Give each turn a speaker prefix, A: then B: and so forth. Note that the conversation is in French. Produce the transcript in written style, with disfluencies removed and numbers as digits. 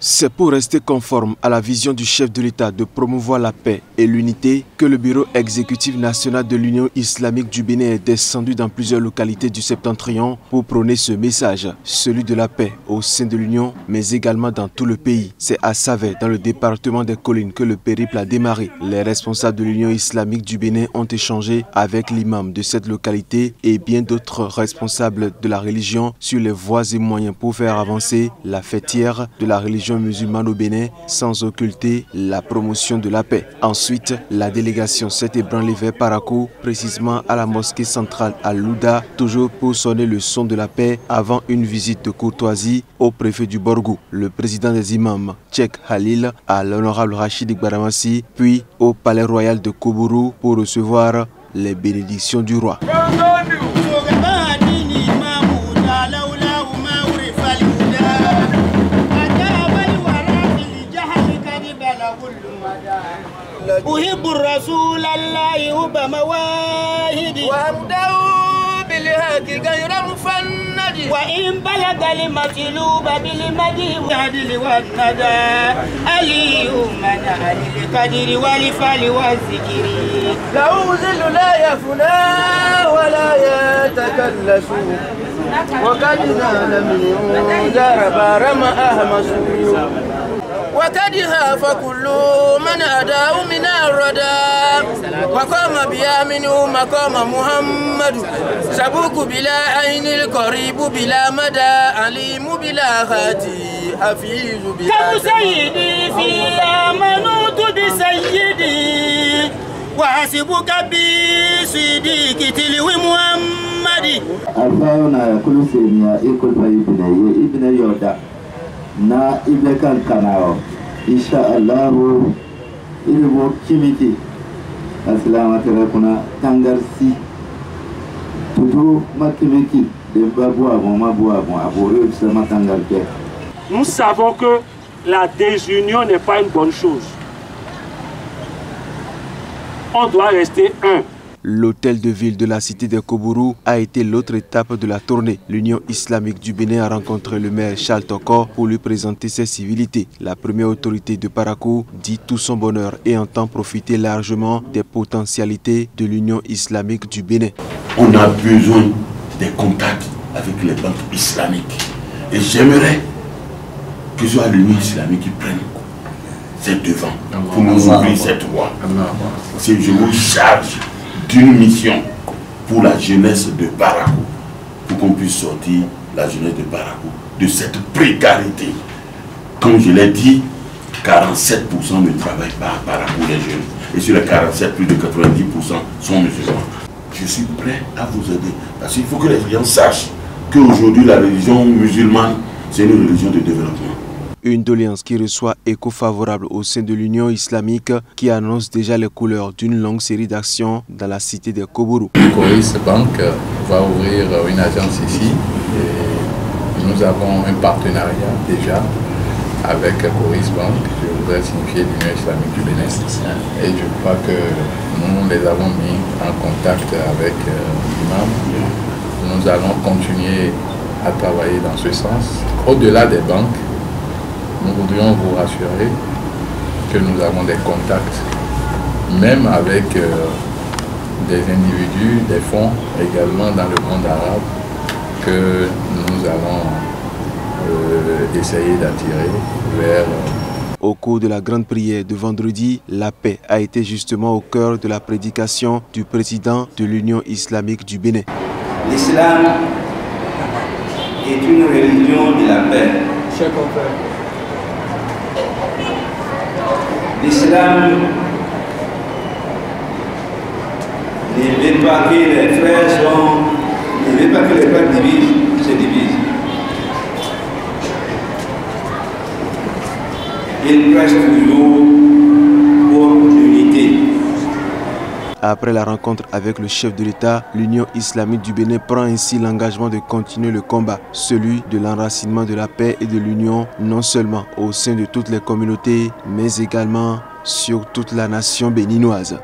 A: C'est pour rester conforme à la vision du chef de l'État de promouvoir la paix et l'unité que le Bureau exécutif national de l'Union islamique du Bénin est descendu dans plusieurs localités du Septentrion pour prôner ce message, celui de la paix au sein de l'Union, mais également dans tout le pays. C'est à Savet, dans le département des Collines, que le périple a démarré. Les responsables de l'Union islamique du Bénin ont échangé avec l'imam de cette localité et bien d'autres responsables de la religion sur les voies et moyens pour faire avancer la fêtière de la religion musulmane au Bénin sans occulter la promotion de la paix. Ensuite, la délégation s'est ébranlée vers Parakou, précisément à la mosquée centrale à Louda, toujours pour sonner le son de la paix avant une visite de courtoisie au préfet du Borgou, le président des imams, Tchèque Halil, à l'honorable Rachid Igbaramasi, puis au palais royal de Koubourou pour recevoir les bénédictions du roi.
B: أحب الرسول الله بمواهدي وأبدأ بالهاك غير مفند وإن بلغ المطلوب بالمدي والعدل والندى علي من علي القدر والفعل والذكر له ظل لا يفنى ولا يتكلس وقد نال منه جرب رمى أهمس وكدها فكل من أداه من الردى وقام بها منه مقام محمد سبوك بلا عين القريب بلا مدى عليم بلا خاتي حفيظ بلا سيدي في منوت بسيدي وحسبك بصديق تلو محمد
C: الفاونا كل سينيا إيكول فايبنا ابن يودا na ibe kan kanao insha Allah ilmu kimiti aslama tara kuna tangarsi tutu matimeki de babwa bon abore sama tangarke.
D: Nous savons que la désunion n'est pas une bonne chose. On doit rester un.
A: L'hôtel de ville de la cité de Koubourou a été l'autre étape de la tournée. L'Union islamique du Bénin a rencontré le maire Charles Toko pour lui présenter ses civilités. La première autorité de Parakou dit tout son bonheur et entend profiter largement des potentialités de l'Union islamique du Bénin.
E: On a besoin des contacts avec les banques islamiques. Et j'aimerais que ce soit l'Union islamique qui prenne ses devants pour nous ouvrir cette voie. Je vous charge d'une mission pour la jeunesse de Parakou, pour qu'on puisse sortir la jeunesse de Parakou de cette précarité. Comme je l'ai dit, 47% ne travaillent pas à Parakou, les jeunes. Et sur les 47, plus de 90% sont musulmans. Je suis prêt à vous aider. Parce qu'il faut que les gens sachent qu'aujourd'hui, la religion musulmane, c'est une religion de développement.
A: Une doléance qui reçoit écho favorable au sein de l'Union islamique qui annonce déjà les couleurs d'une longue série d'actions dans la cité de Koubourou.
F: Coris Bank va ouvrir une agence ici et nous avons un partenariat déjà avec Coris Bank, je voudrais signifier l'Union islamique du Bénin. Et je crois que nous les avons mis en contact avec l'imam. Nous allons continuer à travailler dans ce sens. Au-delà des banques, nous voudrions vous rassurer que nous avons des contacts, même avec des individus, des fonds également dans le monde arabe, que nous allons essayer d'attirer vers...
A: Au cours de la grande prière de vendredi, la paix a été justement au cœur de la prédication du président de l'Union islamique du Bénin.
G: L'islam est une religion de la paix. L'islam ne veut pas que les frères ne veut pas que les frères se divisent. Il presse toujours pour l'unité.
A: Après la rencontre avec le chef de l'État, l'Union islamique du Bénin prend ainsi l'engagement de continuer le combat, celui de l'enracinement de la paix et de l'union, non seulement au sein de toutes les communautés, mais également sur toute la nation béninoise.